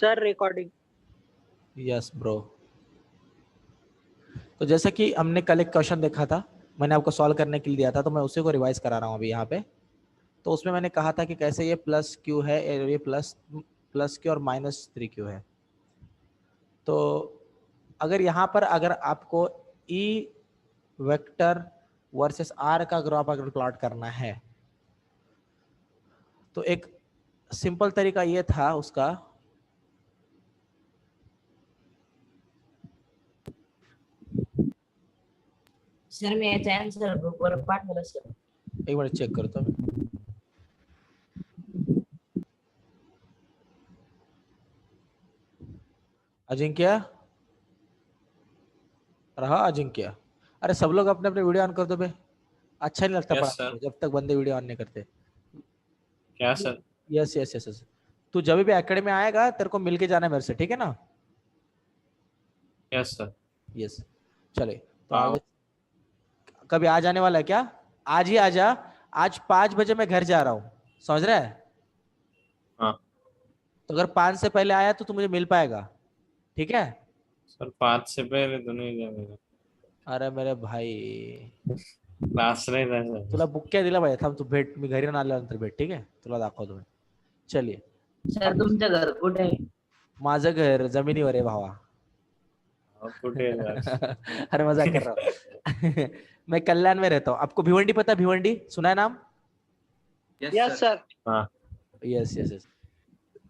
Sir recording. Yes bro. तो जैसे कि हमने कल एक क्वेश्चन देखा था, मैंने आपको सॉल्व करने के लिए दिया था, तो मैं उसी को रिवाइज करा रहा हूँ अभी यहाँ पे। तो उसमें मैंने कहा था कि कैसे ये प्लस क्यू है, ये प्लस क्यू और माइनस 3 क्यू है। तो अगर यहाँ पर अगर आपको ई वेक्टर वर्सेस आर का ग्राफ अगर प्लॉट करना है, तो एक सिंपल तरीका ये था उसका, सर मी याचा आन्सर ग्रुपवर पाठवला सर. एक मिनट चेक करतो मी. अजिंक्य रहा, अजिंक्य, अरे सब लोग अपने अपने वीडियो ऑन कर दो बे, अच्छा नहीं लगता पढ़ाने में जब तक बंदे वीडियो ऑन नहीं करते. क्या sir? Yes yes yes yes. तू जब भी एकेडमी में आएगा तेरे को मिलके जाना है मेरे से, ठीक है ना? Yes sir. यस. चले तो आगे कभी आ जाने वाला है क्या? आज ही आ जा. आज 5 बजे मैं घर जा रहा हूँ, समझ रहा है? हाँ. तो अगर 5 से पहले आया तो तू मुझे मिल पाएगा, ठीक है? सर 5 से पहले तो नहीं जाएगा. अरे मेरे भाई, क्लास नाही जायचं. तुला बुक काय दिला पाहिजे? थांब, तू भेट, मी घरी आल्यानंतर भेट, ठीक आहे? तुला दाखवतो मी. चलिए. सर तुमचं घर कुठे आहे? माझं घर जमिनीवर आहे भावा. कुठे? अरे मजाक कर रहा हूँ. मैं कल्याण में रहता हूँ. आपको भिवंडी पता है? भिवंडी सुना है नाम? Yes sir. हाँ. Yes yes yes.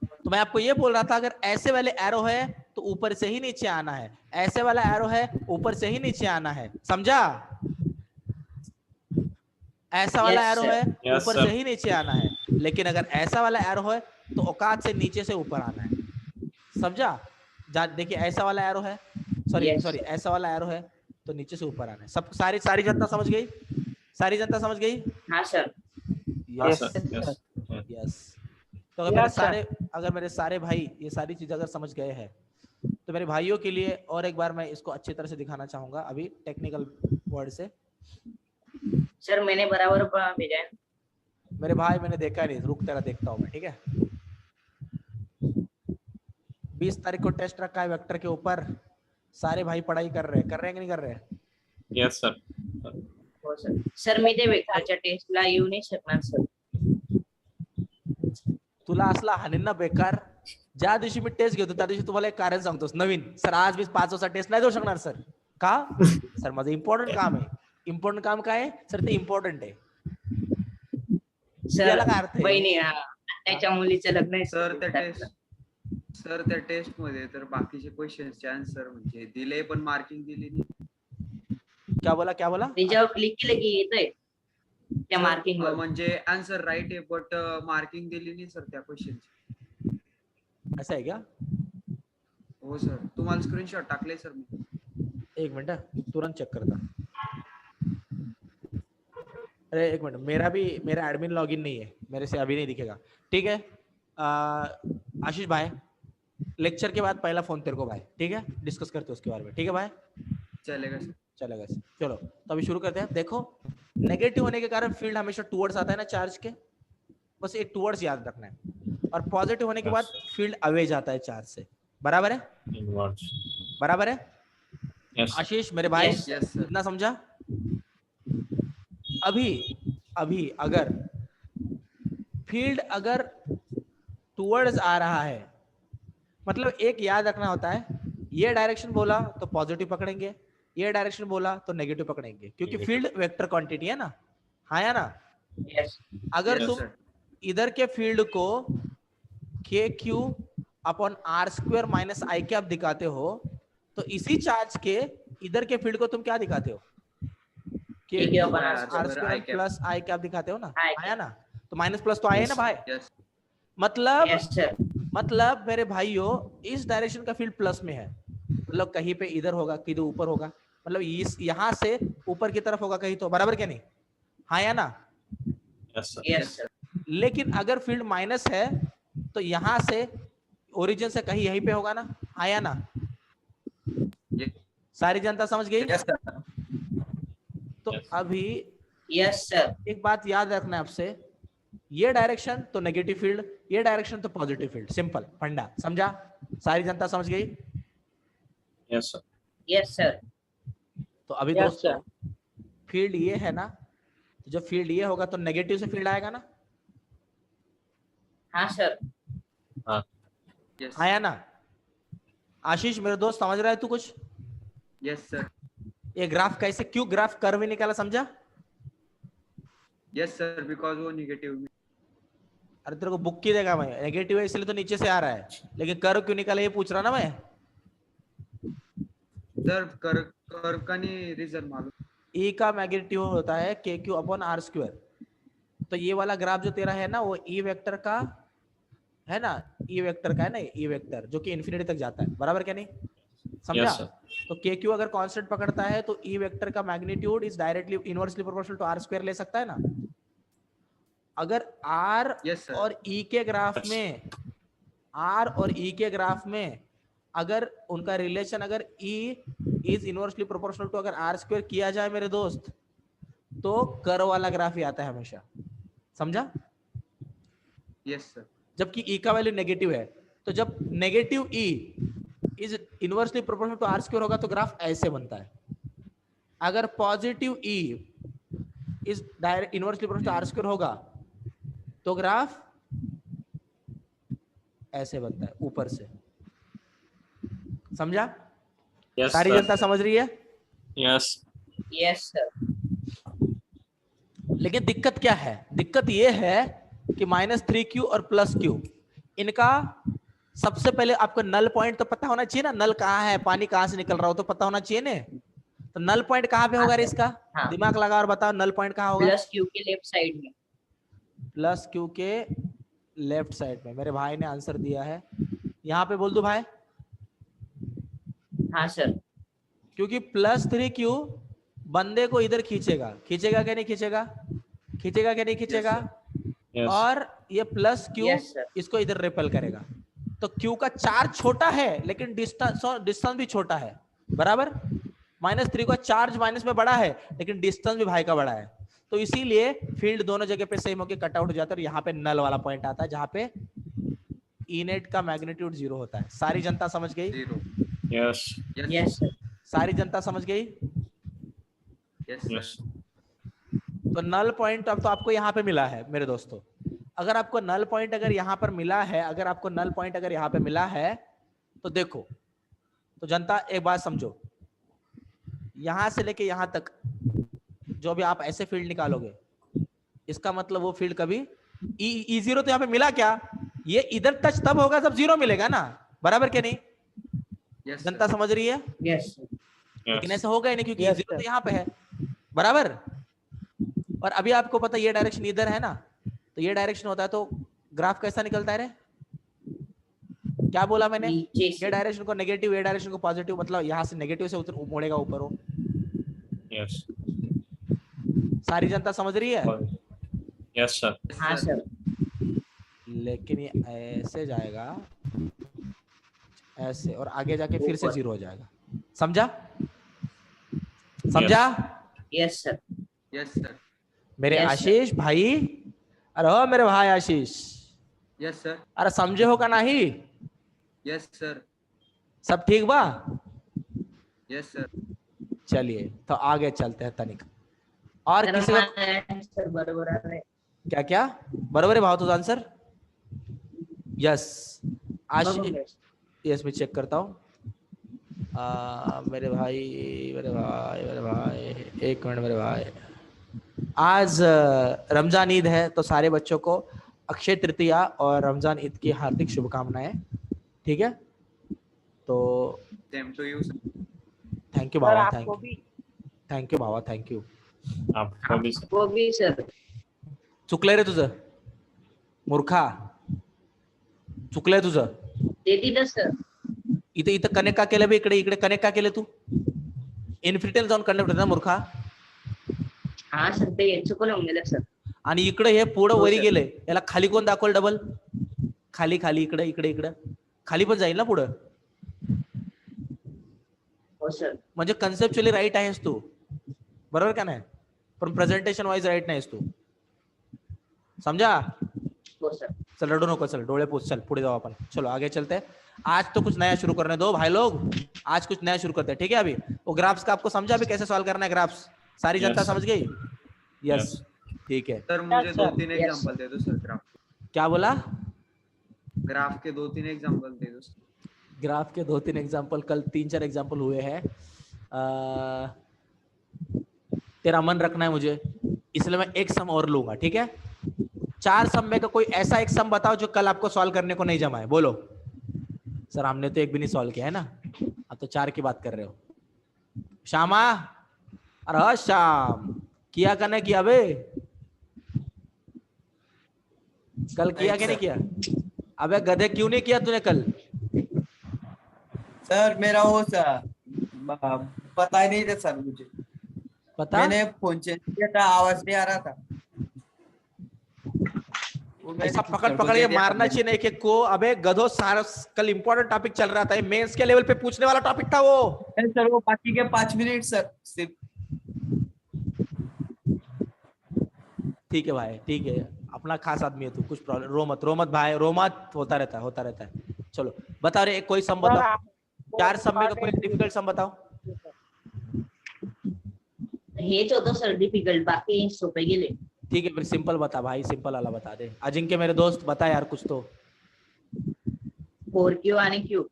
तो मैं आपको ये बोल रहा था, अगर ऐसे वाले एरो है तो ऊपर से ही नीचे आना है, ऐसे वाला एरो है ऊपर से ही नीचे आना है, समझा? ऐसा वाला एरो है ऊपर से ही नीचे आना है, लेकिन अगर ऐसा वाला एरो है तो औकात से नीचे से ऊपर आना है, समझा? देखिए ऐसा वाला एरो है, सॉरी ऐसा वाला एरो है तो नीचे से ऊपर आना है. सब सारी जनता समझ गई? सारी जनता समझ गई? हाँ सर. Yes yes. तो अगर मेरे सारे भाई ये सारी चीजें अगर समझ गए हैं, तो मेरे भाइयों के लिए और एक बार मैं इसको अच्छी तरह से दिखाना चाहूंगा अभी टेक्निकल वर्ड से. सर मैंने बराबर भेजा है. मेरे भाई मैंने देखा नहीं, रुक तेरा देखता हूँ मैं, ठीक है? 20 तारीख को टेस्ट रखा है वेक्टर के ऊपर. सारे भाई पढ़ाई कर रहे हैं कि नहीं कर रहे? Yes sir. हो सर. सर मी ते वेक्टरच्या टेस्टला येऊ नाही शकणार सर. तुला असला हाणीन ना बेकार. ज्या दिवशी मी टेस्ट घेतो त्या दिवशी तुम्हाला एक कारण सांगतोस नवीन. सर आज मी 5 वाजता टेस्ट नाही देऊ शकणार सर. का? सर माझं इम्पॉर्टंट काम आहे. इम्पॉर्टंट काम काय आहे सर? ते इम्पॉर्टंट आहे. सर बहिणी त्याच्या मुलीचं लग्न आहे सर. त्या टेस्ट मध्ये तर बाकीचे क्वेश्चन्सचे आन्सर म्हणजे दिले पण मार्किंग दिली नाही. क्या बोला? त्याच्यावर क्लिक केलं की येतंय त्या मार्किंग वर. म्हणजे आन्सर राईट आहे बट मार्किंग दिली नाही सर त्या क्वेश्चनची. असं आहे क्या? हो सर. तुम्हाला स्क्रीनशॉट टाकले सर मी. एक मिनट तुरंत चेक करता. अरे एक मिनट, मेरा एडमिन लॉगिन नहीं है, मेरे से अभी नहीं दिखेगा, ठीक है? आशीष भाई लेक्चर के बाद पहला फोन तेरे को भाई, ठीक है? डिस्कस करते हैं उसके बारे में, ठीक है भाई? चलेगा सर. चलेगा सर. चलो तो अभी शुरू करते हैं. देखो नेगेटिव होने के कारण फील्ड हमेशा टुवर्ड्स आता है ना चार्ज के, बस एक टुवर्ड्स याद रखना है. और पॉजिटिव होने के बाद फील्ड अवे जाता है चार्ज से. बराबर है? बराबर है? आशीष मेरे भाई इतना समझा? अभी अगर फील्ड अगर टुवर्ड्स आ रहा है, मतलब एक याद रखना होता है, ये डायरेक्शन बोला तो पॉजिटिव पकड़ेंगे, ये डायरेक्शन बोला तो नेगेटिव पकड़ेंगे, क्योंकि फील्ड वेक्टर क्वांटिटी है ना. हाँ या ना? अगर तुम इधर के फील्ड को KQ upon R² minus I cap दिखाते हो, तो इसी चार्ज के इधर के फील्ड को तुम क्या दिखाते हो? KQ R² plus I cap दिखाते हो ना. आया ना? तो माइनस प्लस तो आया ना भाई. मतलब मेरे भाइयों इस डायरेक्शन का फील्ड प्लस में है, मतलब कहीं पे इधर होगा, कहीं ऊपर होगा, मतलब इस यहाँ से ऊपर की तरफ होगा कहीं तो. बराबर क्या नहीं? हाँ या ना? Yes sir. लेकिन अगर फील्ड माइनस है तो यहाँ से ओरिजिन से कहीं यहीं पे होगा ना. हाँ या ना? सारी जनता समझ गई? तो अभी यस सर. एक बात याद रखना है आपसे, ये डायरेक्शन तो नेगेटिव फील्ड, ये डायरेक्शन तो पॉजिटिव फील्ड, सिंपल फंडा, समझा? सारी जनता समझ गई? Yes sir. Yes sir. तो अभी Yes, दोस्तों फील्ड ये है ना, तो जब फील्ड ये होगा तो नेगेटिव से फील्ड आएगा ना, हाँ सर। यस आया ना? आशीष मेरे दोस्त समझ रहा है तू कुछ? Yes sir. ये ग्राफ कैसे, क्यों ग्राफ कर्व निकाला, समझा? यस सर, बिकॉज वो निगेटिव में। अरे तेरे को बुक की देगा मैं, नेगेटिव है इसलिए तो नीचे से आ रहा है, लेकिन कर्व क्यों निकाला ये पूछ रहा ना मैं। सर कर का नहीं रीजन मालूम। E का मैग्नीट्यूड होता है के क्यू अपॉन आर स्क्वायर। तो ये वाला ग्राफ जो तेरा है ना वो ई वेक्टर का है ना, ई वेक्टर का है ना, ई वेक्टर जो कि इन्फिनिटी तक जाता है, बराबर क्या नहीं, समझा? Yes sir. तो के क्यू अगर कांस्टेंट पकड़ता है तो ई वेक्टर का magnitude is directly inversely proportional to R square ले सकता है ना। अगर आर यस सर। और ई के ग्राफ में, आर और ई के ग्राफ में अगर उनका रिलेशन अगर E is inversely proportional to अगर आर स्क्वायर किया जाए मेरे दोस्त, तो कर्व वाला ग्राफ ही आता है हमेशा, समझा? Yes sir. जबकि ई का वैल्यू नेगेटिव है, तो जब negative E is inversely proportional to R square होगा तो ग्राफ ऐसे बनता है। अगर positive E is direct inversely proportional to R square होगा तो ग्राफ ऐसे बनता है ऊपर से, समझा? यस सारी जनता समझ रही है? यस। Yes sir. लेकिन दिक्कत क्या है? दिक्कत ये है कि -3q और +q इनका सबसे पहले आपको नल पॉइंट तो पता होना चाहिए ना, नल कहाँ है, पानी कहाँ से निकल रहा हो तो पता होना चाहिए ना। तो नल पॉइंट कहाँ पे होगा रे इसका? हाँ। दिमाग लगा और बताओ नल पॉइंट कहाँ होगा? +q के लेफ्ट साइड में। +q के लेफ्ट साइड में। मेरे भाई ने आंसर दिया है, यहाँ पे बोल दो भाई। हाँ सर। क्योंकि +3q बंदे को इधर खींचेगा, खींचेगा क्या नहीं खींचेगा, खींचेगा क्या नहीं खींचेगा, यस। और ये +q यस सर। इसको इधर रिपेल करेगा। तो q का चार्ज छोटा है लेकिन डिस्टेंस भी छोटा है, बराबर? -3 का चार्ज माइनस में बड़ा है लेकिन डिस्टेंस भी भाई का बड़ा है, तो इसीलिए फील्ड दोनों जगह पे सेम होकर कट आउट हो जाता है और यहाँ पे नल वाला पॉइंट आता है जहाँ पे ई नेट का मैग्नीट्यूड 0 होता है। सारी जनता समझ गई? 0। यस। Yes sir. सारी जनता समझ गई? Yes yes. तो नल पॉइंट अब तो आपको यहाँ पे मिला है मेरे दोस्तों। अगर आपको नल पॉइंट अगर यहाँ पर मिला है, अगर आपको नल पॉइंट अगर यहाँ पे मिला है तो देखो, तो जनता एक बात समझो, यहां से लेके यहां तक जो भी आप ऐसे फील्ड निकालोगे, इसका मतलब वो फील्ड कभी E0 तो यहाँ पे मिला क्या, ये इधर टच तब होगा जब 0 मिलेगा ना, बराबर क्या नहीं? यस जनता समझ रही है? Yes sir. लेकिन ऐसा होगा ही नहीं क्योंकि Yes, 0 तो sir. यहाँ पे है, बराबर? और अभी आपको पता ये डायरेक्शन इधर है ना, तो ये डायरेक्शन होता है तो ग्राफ कैसा निकलता है रे? क्या बोला मैंने? नीचे ये से। डायरेक्शन को नेगेटिव, ये डायरेक्शन को पॉजिटिव, मतलब यहाँ से नेगेटिव से उतर मोड़ेगा ऊपर हो। यस। सारी जनता समझ रही है? Yes sir. हाँ सर। लेकिन ये ऐसे जाएगा, ऐसे, और आगे जाके फिर से 0 हो जाएगा, समझा? समझा? Yes sir. Yes sir. मेरे Yes, sir. आशीष भाई, अरे हो मेरे भाई आशीष, यस सर। अरे समझे हो का नहीं? Yes sir. सब ठीक बा? Yes sir. चलिए तो आगे चलते हैं तनिक। और सर, किसी का हमारा आंसर बरोबर आहे. क्या क्या बरोबर है भाव तो आंसर? यस आशीष, बघून घ्या. यस मैं चेक करता हूँ। मेरे भाई मेरे भाई मेरे भाई, एक मिनट मेरे भाई। आज रमजान ईद है तो सारे बच्चों को अक्षय तृतीया और रमजान ईद की हार्दिक शुभकामनाएं, ठीक है? तो same to you sir. Thank you sir बाबा, आपको भी थँक यू बाबा, थँक्यू। आपको भी सर। वो भी सर. चुकलंय रे तुझं मूर्खा, चुकलंय तुझं. देती ना सर. इथे इथं कनेक्ट का केलं बे, इकडे इकडे कनेक्ट का केलं तू? इन्फिनिटीला जाऊन कनेक्ट होतं ना मूर्खा. हा सर ते चुकून होऊन गेलं सर. आणि इकडे हे पुढं हो, वरी सर. गेले, याला खाली कोण दाखवलं डबल? खाली खाली इकडे इकडे इकडे खाली पण जाईल ना पुढं. हो सर. म्हणजे कन्सेप्च्युअली राईट आहेस तू, बरोबर का नाही? पण प्रेझेंटेशन वाईज राईट नाहीस तू. समझा? हो सर. चल रडू नको, चल डोळे पुस, चल पुढे जाऊ आपण. चलो आगे चलते हैं. आज तो कुछ नया शुरू करने दो भाई लोग, आज कुछ नया शुरू करते हैं. ठीक है? अभी वो ग्राफ्स का आपको समझा अभी कैसे सॉल्व करना है ग्राफ्स? सारी जनता Yes. समझ गई? यस, ठीक है. सर मुझे Yes, दो sir. तीन Yes. एग्जांपल दे दो सर. क्या बोला? ग्राफ के 2-3 एग्जांपल दे दो सर. ग्राफ के 2-3 एग्जांपल, कल 3-4 एग्जांपल हुए हैं. तेरा मन रखना है मुझे, इसलिए मैं एक सम और लूंगा. ठीक है? 4 सम में का कोई ऐसा एक सम बताओ जो कल आपको सॉल्व करने को नहीं जमा है. बोलो. सर हमने तो एक भी नहीं सॉल्व किया है ना, अब तो 4 की बात कर रहे हो. श्यामा, अरे श्याम, किया का नहीं किया बे? कल किया कि नहीं किया? अबे गधे क्यों नहीं किया तूने कल? सर मेरा वो सर पता ही नहीं था सर मुझे. पता? मैंने फोन चेंज किया था, आवाज नहीं आ रहा था. वो मैंने ऐसा सर पकड़ को पकड़ दे के दिया मारना था. चाहिए एक एक को. अबे गधो, सारा कल इंपॉर्टेंट टॉपिक चल रहा था, मेंस के लेवल पे पूछने वाला टॉपिक था वो. सर वो बाकी के 5 मिनट सर सिर्फ. ठीक है भाई, ठीक है, अपना खास आदमी है तू, कुछ प्रॉब्लम. रो मत भाई, रो मत. होता रहता है. चलो बताओ रे, एक कोई सम बताओ. 4 सम में का कोई डिफिकल्ट सम बताओ. हेच होतं सर डिफिकल्ट, बाकी सोपे गेले. ठीक है, फिर सिंपल बता भाई, सिंपल वाला बता दे. अजिंक्य मेरे दोस्त, बता यार कुछ तो. 4Q आणि Q.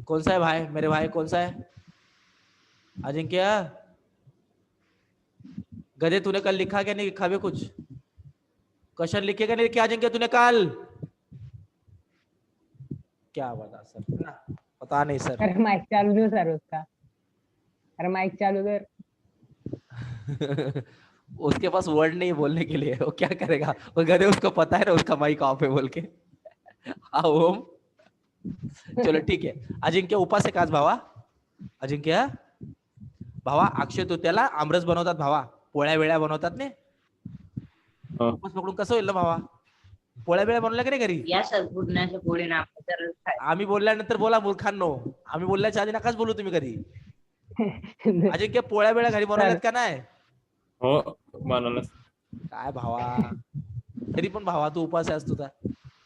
कौन सा है भाई, मेरे भाई कौन सा है? अजिंक्य, गधे तूने कल लिखा क्या नहीं लिखा बे? कुछ क्वेश्चन लिखे क्या नहीं लिखे अजिंक्य तूने कल? क्या बता सर, पता नहीं सर. अरे माइक चालू दो सर उसका. अरे माइक चालू कर. उसके पास वर्ड नहीं बोलने के लिए, वो क्या करेगा? वो गधे, उसको पता है ना उसका माइक ऑफ है बोल के. हाँ ओम, चलो ठीक आहे. अजिंक्य उपास आहे का आज भावा? अजिंक्य भावा, अक्षय तृतीयाला आमरस बनवतात भावा, पोळ्या वेळ्या बनवतात ने. उपास पकडून कसं होईल ना भावा? पोळ्या वेळ्या बनवल्या की नाही घरी? या सर पुरणाच्या पोळी ना तर आम्ही बोलल्यानंतर बोला मूर्खांनो, आम्ही बोलल्याच्या आधी नकाच बोलू तुम्ही कधी. अजिंक्य पोळ्या वेळ्या घरी बनवल्यात का नाही? हो बनवलं. काय भावा, तरी पण भावा तू उपास आहेस तुझा.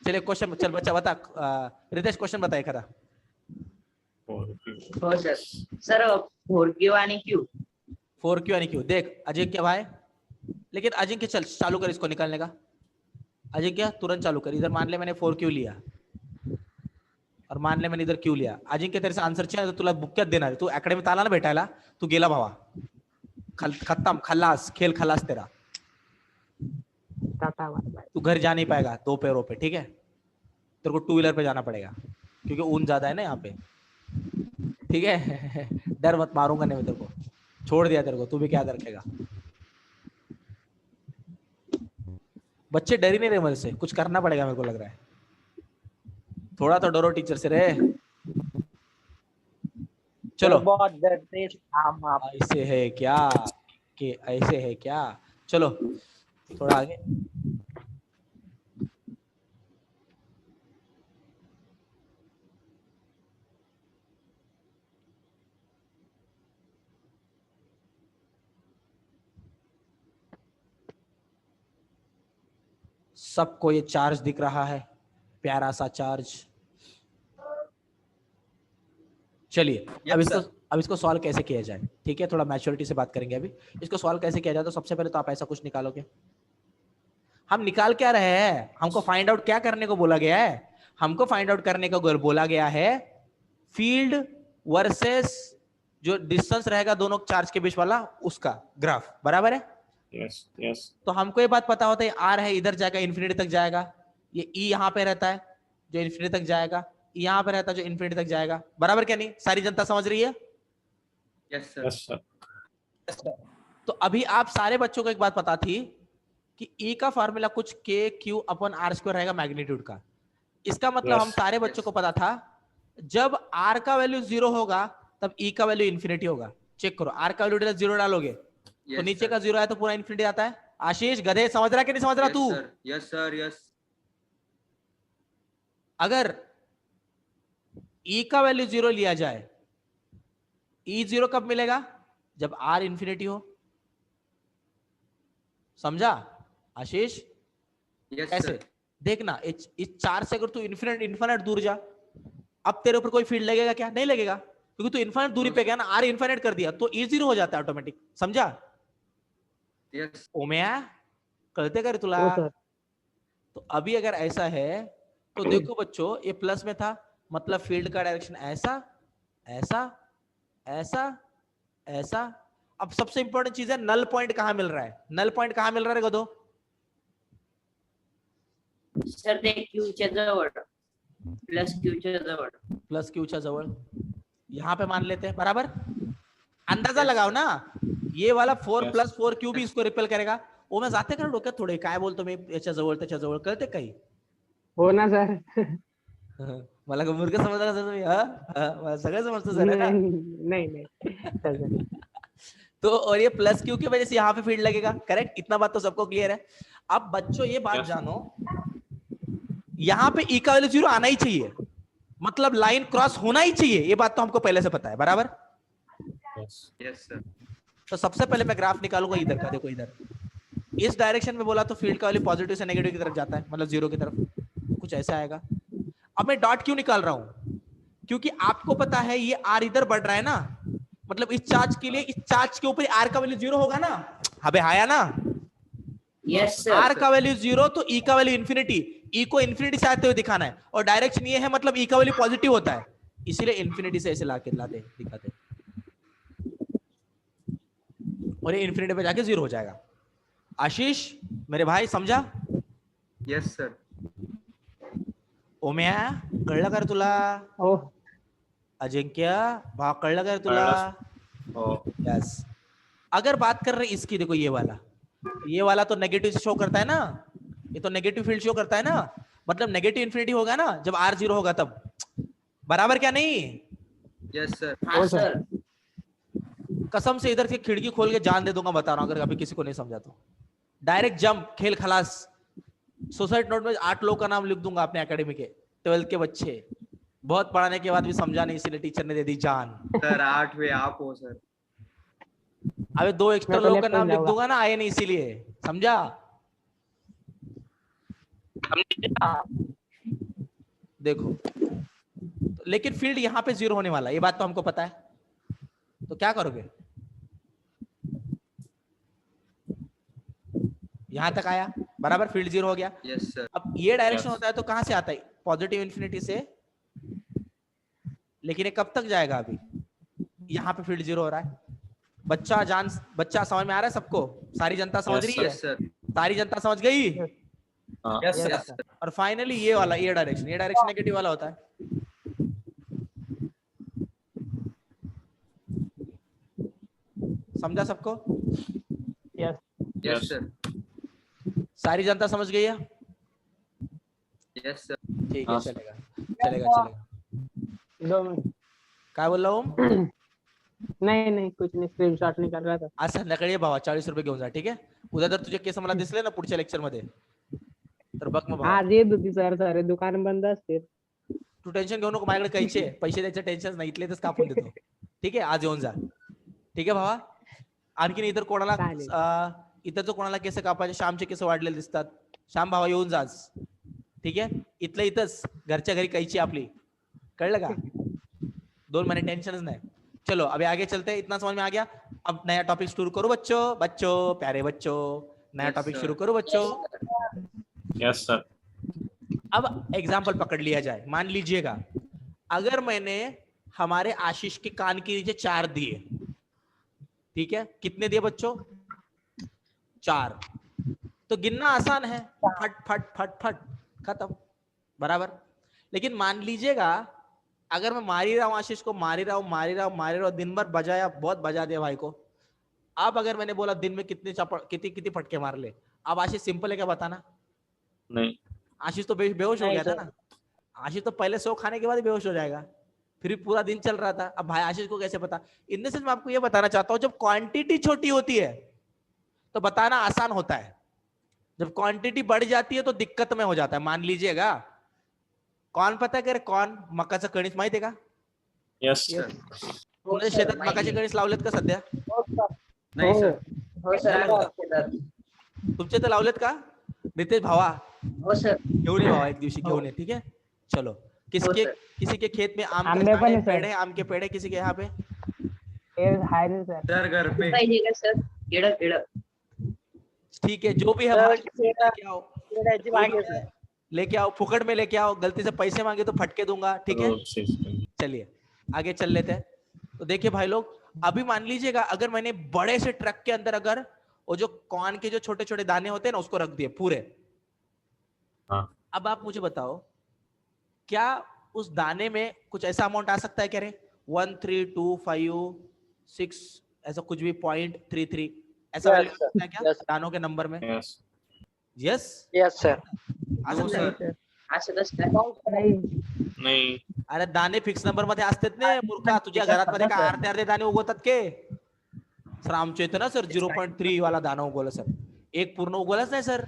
चल एक क्वेश्चन, चल बच्चा बता. रितेश क्वेश्चन बता एखादा. हो सर. सर 4Q आणि Q. 4Q आणि Q देख अजिंक्य भाई, लेकिन अजिंक्य चल चालू कर इसको निकालने का. अजिंक्य तुरंत चालू कर. इधर मान ले मैंने 4Q लिया और मान ले मैंने इधर Q लिया. अजिंक्य तेरे से आंसर चाहिए तो तुला बुक्क्यात देणार आहे. तू अकॅडमीत आला ना भेटायला, तू गेला भावा. खत्म, खल्लास, खेल खल्लास तेरा. तू घर जा नहीं पाएगा 2 पैरों पे. ठीक है? तेरे को 2 व्हीलर पे जाना पड़ेगा क्योंकि ऊन ज्यादा है ना यहाँ पे. ठीक है? डर मत, मारूंगा नहीं मैं तेरे को. छोड़ दिया तेरे को, तू भी क्या रखेगा. बच्चे डर ही नहीं रहे मेरे से, कुछ करना पड़ेगा मेरे को लग रहा है. थोड़ा तो डरो टीचर से रे. चलो, बहुत डरते हम आप. ऐसे है क्या कि ऐसे है क्या? चलो थोड़ा आगे. सबको ये चार्ज दिख रहा है, प्यारा सा चार्ज. चलिए अब इसको सॉल्व कैसे किया जाए. ठीक है, थोड़ा मैच्योरिटी से बात करेंगे अभी. इसको सॉल्व कैसे किया जाए, तो सबसे पहले तो आप ऐसा कुछ निकालोगे. हम निकाल क्या रहे हैं? हमको फाइंड आउट क्या करने को बोला गया है? हमको फाइंड आउट करने को बोला गया है फील्ड वर्सेस जो डिस्टेंस रहेगा दोनों चार्ज के बीच वाला, उसका ग्राफ. बराबर है? Yes yes. तो हमको ये बात पता होता है आर है, इधर जाएगा इन्फिनिटी तक जाएगा. ये ई यहाँ पे रहता है जो इन्फिनिटी तक जाएगा, यहाँ पे रहता है जो इन्फिनिटी तक जाएगा. बराबर क्या नहीं? सारी जनता समझ रही है? Yes sir. Yes sir. तो अभी आप सारे बच्चों को एक बात पता थी कि ई का फॉर्मूला कुछ के क्यू अपन आर स्क्वायर रहेगा मैग्नीट्यूड का. इसका मतलब Yes, हम सारे बच्चों को पता था जब आर का वैल्यू 0 होगा तब ई का वैल्यू इन्फिनिटी होगा. चेक करो, आर का वैल्यू 0 डालोगे तो नीचे का 0 है तो पूरा इन्फिनिटी आता है. आशीष गधे समझ रहा कि नहीं समझ रहा तू? Yes sir. यस. अगर ई का वैल्यू 0 लिया जाए, ई 0 कब मिलेगा? जब आर इन्फिनिटी हो. समझा आशीष? यस ऐसे सर। देखना, इस 4 से अगर तू इन्फिनिट दूर जा, अब तेरे ऊपर कोई फील्ड लगेगा क्या? नहीं लगेगा, क्योंकि तू इन्फिनिट दूरी पे गया ना, आर इन्फिनिट कर दिया तो E0 हो जाता है ऑटोमेटिक। समझा? यस ओम्या कळते का रे तुला? हो सर. तो अभी अगर ऐसा है तो देखो बच्चों, ये प्लस में था, मतलब फील्ड का डायरेक्शन ऐसा ऐसा ऐसा ऐसा। अब सबसे इंपॉर्टेंट चीज है, नल पॉइंट कहां मिल रहा है? नल पॉइंट कहां मिल रहा है गधो? सर ते क्यूच्या जवळ, प्लस क्यूच्या जवळ. प्लस क्यूच्या जवळ, यहां पे मान लेते हैं, बराबर? अंदाजा लगाओ ना, ये वाला 4 Yes. प्लस 4 क्यू भी इसको रिपेल करेगा. ओ मैं जाते का डोक्यात थोडे, काय बोलतो मी याच्या जवळ त्याच्या जवळ, कळते काही? हो ना सर. मला का मूर्ख समजला का तुम्ही? मला सगळं समजतं सर, है ना? नहीं नहीं सर. तो और ये प्लस क्यू की वजह से यहाँ पे फील्ड लगेगा, करेक्ट? इतना बात तो सबको क्लियर है. अब बच्चों ये बात Yes. जानो, यहाँ पे ई का वैल्यू 0 आना ही चाहिए, मतलब लाइन क्रॉस होना ही चाहिए, ये बात तो हमको पहले से पता है, बराबर? Yes. Yes sir. तो सबसे पहले मैं ग्राफ निकालूंगा इधर का, देखो इधर इस डायरेक्शन में बोला तो फील्ड का वैल्यू पॉजिटिव से नेगेटिव की तरफ जाता है, मतलब 0 की तरफ, कुछ ऐसा आएगा. अब मैं डॉट क्यों निकाल रहा हूं? क्योंकि आपको पता है ये आर इधर बढ़ रहा है ना, मतलब इस चार्ज के लिए इस चार्ज के ऊपर आर का वैल्यू 0 होगा ना, अबे आया ना? Yes sir. आर का वैल्यू 0 तो ई का वैल्यू इन्फिनिटी, ई को इन्फिनिटी से आते हुए दिखाना है, और डायरेक्शन ये है, मतलब ई का वैल्यू पॉजिटिव होता है, इसीलिए इन्फिनिटी से ऐसे लाते दिखाते, और ये इन्फिनिटी पे जाके 0 हो जाएगा. आशीष मेरे भाई समझा? Yes sir. ओम्या कळलं का रे तुला? हो. अजिंक्य भाव कळलं का रे तुला? हो. यस. अगर बात कर रहे इसकी, देखो ये वाला तो नेगेटिव शो करता है ना, ये तो नेगेटिव फील्ड शो करता है ना, मतलब नेगेटिव इन्फिनिटी होगा ना जब आर 0 होगा तब, बराबर क्या नहीं? Yes sir. हाँ सर. कसम से इधर से खिड़की खोल के जान दे दूंगा, बता रहा हूं, अगर अभी किसी को नहीं समझा तो डायरेक्ट जंप, खेल खलास. सुसाइड नोट में 8 लोग का नाम लिख दूंगा अपने एकेडमी के, 12th के बच्चे, बहुत पढ़ाने के बाद भी समझा नहीं, इसीलिए टीचर ने दे दी जान. सर 8वें आप हो सर। अबे 2 एक्स्ट्रा मैं तो लोग का लेफ्ट नाम में लिख जाऊंगा. दूंगा ना, आए नहीं इसीलिए, समझा? देखो लेकिन फील्ड यहाँ पे 0 होने वाला है, ये बात तो हमको पता है, तो क्या करोगे? यहां तक आया, बराबर? फील्ड 0 हो गया. Yes sir. अब ये डायरेक्शन Yes. होता है तो कहां से आता है? पॉजिटिव इन्फिनिटी से, लेकिन ये कब तक जाएगा? अभी यहाँ पे फील्ड 0 हो रहा है. बच्चा समझ में आ रहा है सबको? सारी जनता समझ Yes, रही है? Yes sir. सारी जनता समझ गई? हाँ. Yes Yes, sir. sir. और फाइनली ये वाला, ये डायरेक्शन नेगेटिव वाला होता है. समझा सबको? यस. Yes sir. सारी जनता समझ गई है? Yes sir. ठीक है, हाँ. चलेगा. 2 मिनिट. काय बोलला ओम? नाही कुछ नाही, स्क्रीनशॉट निकाल रहा था. आज संध्याकाळी भावा 40 रुपये घेऊन जा, ठीक आहे? उद्या जर तुझे केस मला दिसले ना पुढच्या लेक्चर मध्ये, तर बघ मग भावा. आज येत होती सर, सारे दुकान बंद असते. तू टेन्शन घेऊ नको, माझ्याकडे कैचे पैसे द्यायचे टेन्शन नाही, इथले तर कापून देतो, ठीक आहे? आज येऊन जा, ठीक आहे भावा? आणखीन इतर कोणाला चालेल. इतर जो कोणाला केस कापायचे, श्यामचे केस वाढलेले दिसतात, श्याम भावा येऊन जा आज, ठीक आहे? इथंच घरच्या घरी कैची आपली, कळलं का? 2 महीने टेंशनच नाही. चलो अभी आगे चलते हैं, इतना समझ में आ गया? अब नया टॉपिक शुरू करो बच्चों, प्यारे बच्चों, नया Yes, टॉपिक sir. शुरू करो बच्चों. Yes, sir. अब एग्जाम्पल पकड़ लिया जाए. मान लीजिएगा अगर मैंने हमारे आशीष के कान के नीचे 4 दिए, ठीक है? कितने दिए बच्चों? 4. तो गिनना आसान है, फट फट फट फट खत्म, बराबर? लेकिन मान लीजिएगा अगर मैं मार ही रहा हूं आशीष को, मार ही रहा हूं, दिन भर बजाया, बहुत बजा दिया भाई को. अब अगर मैंने बोला दिन में कितनी फटके मार ले, अब आशीष सिंपल है क्या बताना? नहीं. आशीष तो बेहोश हो नहीं गया था सर. ना. आशीष तो पहले 100 खाने के बाद ही बेहोश हो जाएगा, फिर भी पूरा दिन चल रहा था. अब भाई आशीष को कैसे पता? इन द सेंस मैं आपको ये बताना चाहता हूं, जब क्वांटिटी छोटी होती है तो बताना आसान होता है, जब क्वांटिटी बढ़ जाती है तो दिक्कत में हो जाता है. मान लीजिएगा कौन पता है कौन मकाचं कणीस माहिती आहे का? Yes. तुमच्या शेतात मकाचे कणीस लावलेत का सध्या? नाही हो. सर। हो सर. तुमचे तर लावलेत का नितेश भावा? हो सर. घेऊन ये भावा, एक दिवशी घेऊन ये, ठीक है? चलो, किसके सर. किसी के खेत में आम आंबे के पण है, पेड़ सर. है, आम के पेड़ है किसी के यहाँ पे? हाय रे सर. सर घर पे पाहिजे का सर? केळं. ठीक है, जो भी है सर, भाई, लेके आओ, पेडाची मागे सर. लेके आओ, फुकट में लेके आओ, गलती से पैसे मांगे तो फटके दूंगा, ठीक है? चलिए आगे चल लेते हैं। तो देखिए भाई लोग, अभी मान लीजिएगा अगर मैंने बड़े से ट्रक के अंदर अगर वो जो कॉर्न के जो छोटे छोटे दाने होते हैं ना उसको रख दिए पूरे, हाँ। अब आप मुझे बताओ क्या उस दाने में कुछ ऐसा अमाउंट आ सकता है क्या रे? 1 3 2 5 6 ऐसा कुछ भी 0.33 ऐसा Yes, value आ sir. सकता है क्या Yes. दानों के नंबर में? Yes yes yes sir. आ No, सकता है? sir. असं कसं काय? नाही. नाही. अरे दाणे फिक्स नंबर मध्ये असतात ना मूर्खा, तुझ्या घरात मध्ये काय अर्धे अर्धे दाणे उगवतात के? सर आमच्या इथं ना सर 0.3 वाला दाना उगवला सर, एक पूर्ण उगवलाच नाही सर,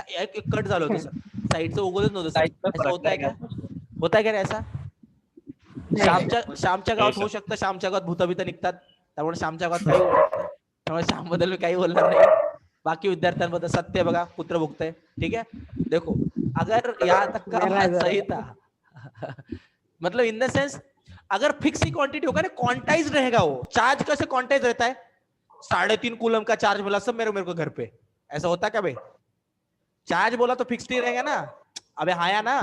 एक कट झालं होतं सर, साईडचं उगवलंच नव्हतं सर. ऐसा होता है क्या? होता है क्या रे ऐसा? श्यामच्या गावात होऊ शकतं, श्यामच्या गावात भूतबित निघतात, त्यामुळे श्यामच्या गावात काही होऊ शकतं, त्यामुळे श्याम बद्दल मी काही बोलणार नाही. बाकी विद्यार्थ्यांबद्दल सत्य बघा, पुत्र भुगतय, ठीक है? देखो अगर यहाँ तक का बात सही था मतलब इन द सेंस अगर फिक्स ही क्वांटिटी होगा ना, क्वांटाइज रहेगा वो, चार्ज कैसे क्वांटाइज रहता है? 3.5 कूलम का चार्ज मिला सब मेरे को घर पे, ऐसा होता है क्या भाई? चार्ज बोला तो फिक्स ही रहेगा ना, अबे हाया ना,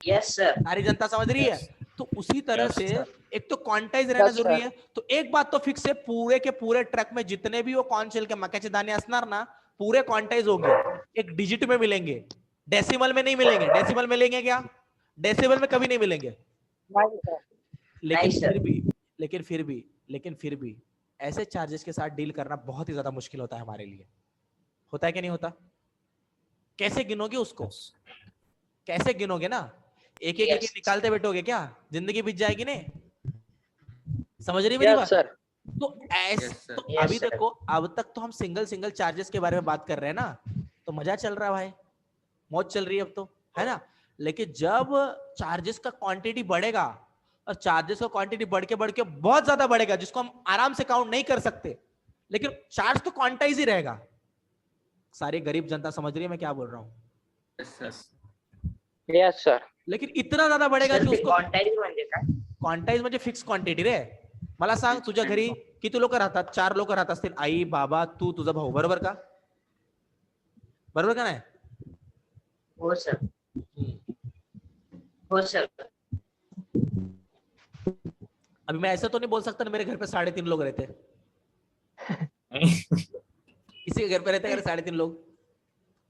यस सर. सारी जनता समझ रही है? तो उसी तरह से एक तो क्वांटाइज रहना Yes, sir. जरूरी है. तो एक बात तो फिक्स है, पूरे के पूरे ट्रक में जितने भी वो कॉर्न शेल के मक्याचे दाने असणार ना पूरे क्वांटाइज होंगे, एक डिजिट में मिलेंगे, डेसिमल में नहीं मिलेंगे. डेसिमल में लेंगे क्या? डेसिमल में कभी नहीं मिलेंगे. नाही सर. लेकिन नहीं, sir. फिर भी ऐसे चार्जेस के साथ डील करना बहुत ही ज्यादा मुश्किल होता है हमारे लिए. होता है कि नहीं होता? कैसे गिनोगे उसको? कैसे गिनोगे ना? एक एक Yes. निकालते बैठोगे क्या? जिंदगी बीत जाएगी नहीं. समझ रही मेरी यस बात? सर. तो ऐसे Yes, sir. तो Yes, अभी sir. देखो, अब तक तो हम सिंगल चार्जेस के बारे में बात कर रहे हैं ना, तो मजा चल रहा है भाई, मौज चल रही है अब तो, है ना? लेकिन जब चार्जेस का क्वांटिटी बढ़ेगा और चार्जेस का क्वांटिटी बढ़ के बहुत ज्यादा बढ़ेगा, जिसको हम आराम से काउंट नहीं कर सकते, लेकिन चार्ज तो क्वांटाइज ही रहेगा. सारी गरीब जनता समझ रही है मैं क्या बोल रहा हूँ? Yes, sir. Yes sir. लेकिन इतना ज्यादा बढ़ेगा सर की ते उसको क्वांटाईज म्हणजे काय? क्वांटाइज म्हणजे फिक्स क्वांटिटी रे. मला सांग, तुझ्या घरी किती लोक राहतात? 4 लोक राहत असतील, आई बाबा तू तुझा भाऊ, बरोबर का? बरोबर का नाही? हो सर. हो सर. अभी मैं ऐसा तो नहीं बोल सकता ना मेरे घर पे 3.5 लोग रहते हैं. किसी के घर पे रहते हैं 3.5 लोग?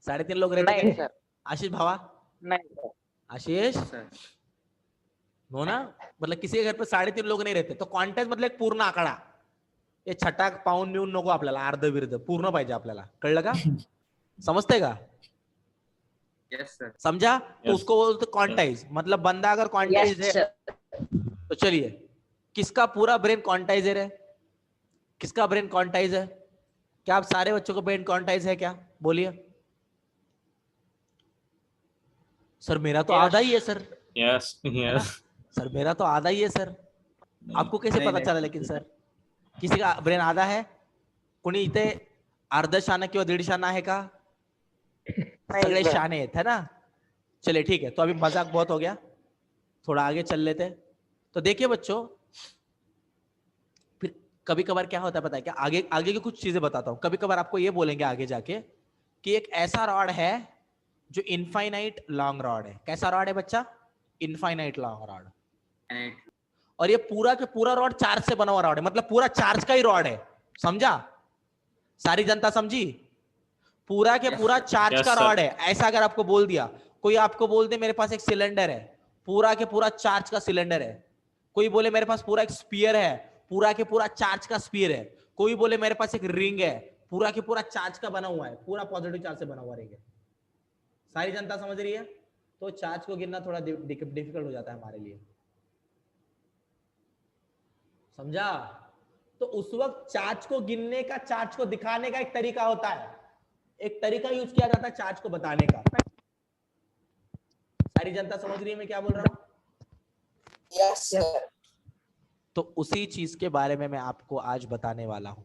3.5 लोग रहते नाही हैं. सर. आशीष भावा, नाही सर. आशीष Sir. हो ना, मतलब किसी के घर पे 3.5 लोग नहीं रहते. तो क्वांटाइज मतलब एक पूर्ण आकडा, हे छटाक पाऊन मिळून नको आपल्याला, अर्ध विर्ध पूर्ण पाहिजे आपल्याला, कळलं का? समजतंय का? Yes, sir. समझा? तो Yes. उसको बोलते क्वांटाइज, मतलब बंदा अगर क्वांटाइज यस है सर. तो चलिए, किसका पूरा ब्रेन क्वांटाइजर है? किसका ब्रेन क्वांटाइज है? क्या आप सारे बच्चों को ब्रेन क्वांटाइज है क्या? बोलिए. सर मेरा तो Yes. आधा ही है सर. Yes yes. सर मेरा तो आधा ही है सर. आपको कैसे नहीं, पता नहीं. चला? लेकिन सर किसी का ब्रेन आधा है? कोणी इथे अर्ध शाना किंवा 1.5 शाना है का? सगळे सर. शाने हैं, है ना? चलिए ठीक है, तो अभी मजाक बहुत हो गया, थोड़ा आगे चल लेते हैं. तो देखिए बच्चों, फिर कभी कभार क्या होता है पता है क्या? आगे आगे की कुछ चीजें बताता हूं. कभी कभार आपको ये बोलेंगे आगे जाके कि एक ऐसा रॉड है जो इनफाइनाइट लॉन्ग रॉड है. कैसा रॉड है बच्चा? Infinite long rod. And और ये पूरा के पूरा रॉड चार्ज से बना हुआ रॉड है, मतलब पूरा चार्ज का ही रॉड है. समझा? सारी जनता समझी? पूरा के Yes, पूरा sir. चार्ज Yes, का sir. रॉड है. ऐसा अगर आपको बोल दिया, कोई आपको बोल दे मेरे पास एक सिलेंडर है, पूरा के पूरा चार्ज का सिलेंडर है. कोई बोले मेरे पास पूरा एक स्पीयर है, पूरा के पूरा चार्ज का स्पीयर है. कोई बोले मेरे पास एक रिंग है, पूरा के पूरा चार्ज का बना हुआ है, पूरा पॉजिटिव चार्ज से बना हुआ रिंग है. सारी जनता समझ रही है? तो चार्ज को गिनना थोड़ा डिफिकल्ट हो जाता है हमारे लिए. समझा? तो उस वक्त चार्ज को गिनने का, चार्ज को दिखाने का एक तरीका होता है, एक तरीका यूज किया जाता है चार्ज को बताने का. सारी जनता समझ रही है मैं क्या बोल रहा हूं? Yes sir. तो उसी चीज के बारे में मैं आपको आज बताने वाला हूं.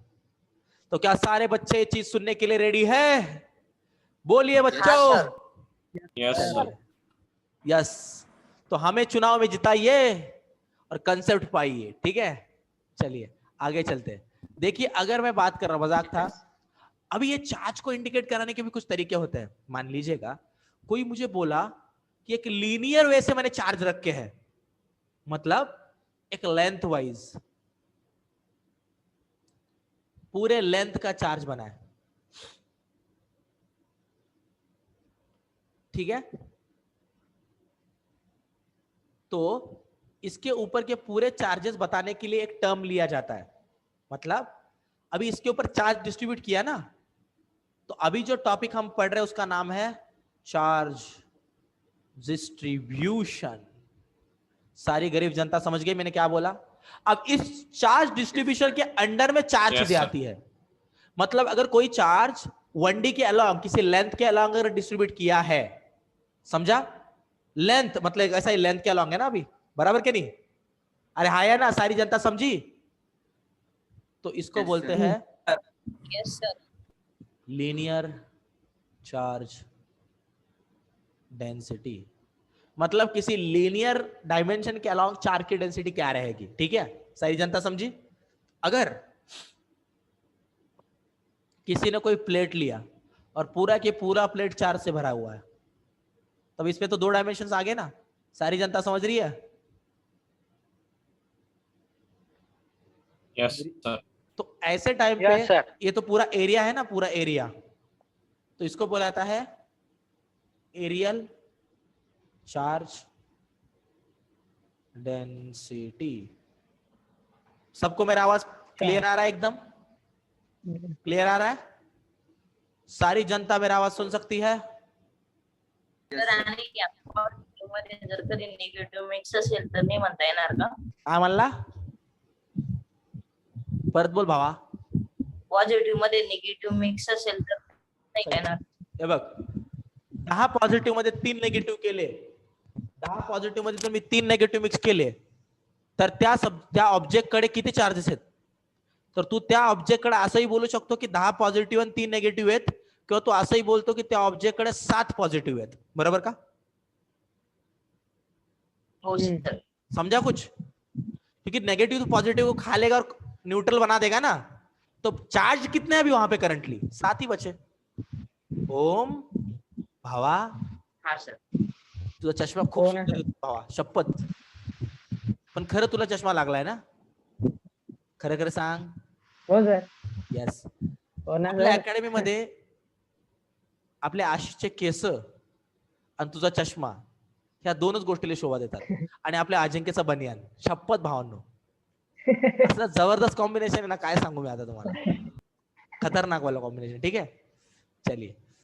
तो क्या सारे बच्चे ये चीज सुनने के लिए रेडी है? बोलिए बच्चों। Yes, sir. यस। तो हमें चुनाव में जिताइए और कंसेप्ट पाइए, ठीक है? चलिए आगे चलते हैं। देखिए अगर मैं बात कर रहा हूं, मजाक था। अभी ये चार्ज को इंडिकेट कराने के भी कुछ तरीके होते हैं। मान लीजिएगा कोई मुझे बोला कि एक लीनियर वे से मैंने चार्ज रखे हैं, मतलब एक लेंथ वाइज पूरे लेंथ का चार्ज बना है, ठीक है? तो इसके ऊपर के पूरे चार्जेस बताने के लिए एक टर्म लिया जाता है। मतलब अभी इसके ऊपर चार्ज डिस्ट्रीब्यूट किया ना, तो अभी जो टॉपिक हम पढ़ रहे हैं उसका नाम है चार्ज डिस्ट्रीब्यूशन। सारी गरीब जनता समझ गई मैंने क्या बोला? अब इस चार्ज डिस्ट्रीब्यूशन के अंडर में चार Yes, चीजें sir. आती है। मतलब अगर कोई चार्ज 1D के अलोंग किसी लेंथ के अलोंग अगर डिस्ट्रीब्यूट किया है, समझा? लेंथ मतलब ऐसा ही लेंथ के अलोंग है ना, अभी बराबर के नहीं? अरे हाँ है ना, सारी जनता समझी? तो इसको Yes, बोलते sir. हैं yes sir. Linear charge density. मतलब किसी लीनियर डायमेंशन के अलोंग चार्ज की डेंसिटी क्या रहेगी, ठीक है? सारी जनता समझी? अगर किसी ने कोई प्लेट लिया और पूरा के पूरा प्लेट चार्ज से भरा हुआ है, तब इसमें तो 2 डायमेंशन आ गए ना? सारी जनता समझ रही है? Yes, sir. तो ऐसे टाइम Yes, पे sir. ये तो पूरा एरिया है ना, पूरा एरिया, तो इसको बोला जाता है एरियल चार्ज डेंसिटी। सबको मेरा आवाज क्लियर आ रहा है? एकदम क्लियर आ रहा है? सारी जनता मेरा आवाज सुन सकती है? तर आणि या मध्ये जर कधी निगेटिव्ह मिक्स असेल तर नाही म्हणता येणार का? काय म्हणला? परत बोल भावा. पॉझिटिव्ह मध्ये निगेटिव्ह मिक्स असेल तर नाही का येणार? हे बघ, 10 पॉझिटिव्ह मध्ये 3 नेगेटिव्ह केले, 10 पॉझिटिव्ह मध्ये तुम्ही 3 नेगेटिव्ह मिक्स केले, तर त्या ऑब्जेक्ट कडे किती चार्जेस आहेत? तर तू त्या ऑब्जेक्ट कडे असंही बोलू शकतो की 10 पॉझिटिव्ह आणि 3 नेगेटिव्ह आहेत, किंवा तू असंही बोलतो की त्या ऑब्जेक्ट कडे 7 पॉझिटिव्ह आहेत. बरोबर का? हो सर. समझा कुछ? क्योंकि नेगेटिव तो पॉजिटिव को खा लेगा और न्यूट्रल बना देगा ना, तो चार्ज कितने अभी वहां पे करंटली? 7 ही बचे. ओम भावा, हा सर. तुझा चष्मा खूप सुंदर आहे भावा, शपथ. पण खरं तुला चष्मा लागलाय ना? खरं खरं सांग. हो सर. येस. हो ना आपल्या सर. अकॅडमी मध्ये आपल्या आशिषचे केस आणि तुझा चष्मा ह्या दोनच गोष्टीला शोभा देतात. आणि आपल्या अजिंक्यचा बनियान, शपथ भावांनो, असला जबरदस्त कॉम्बिनेशन आहे ना, काय सांगू मी आता तुम्हाला. खतरनाक वाला कॉम्बिनेशन. ठीक है, चलिए.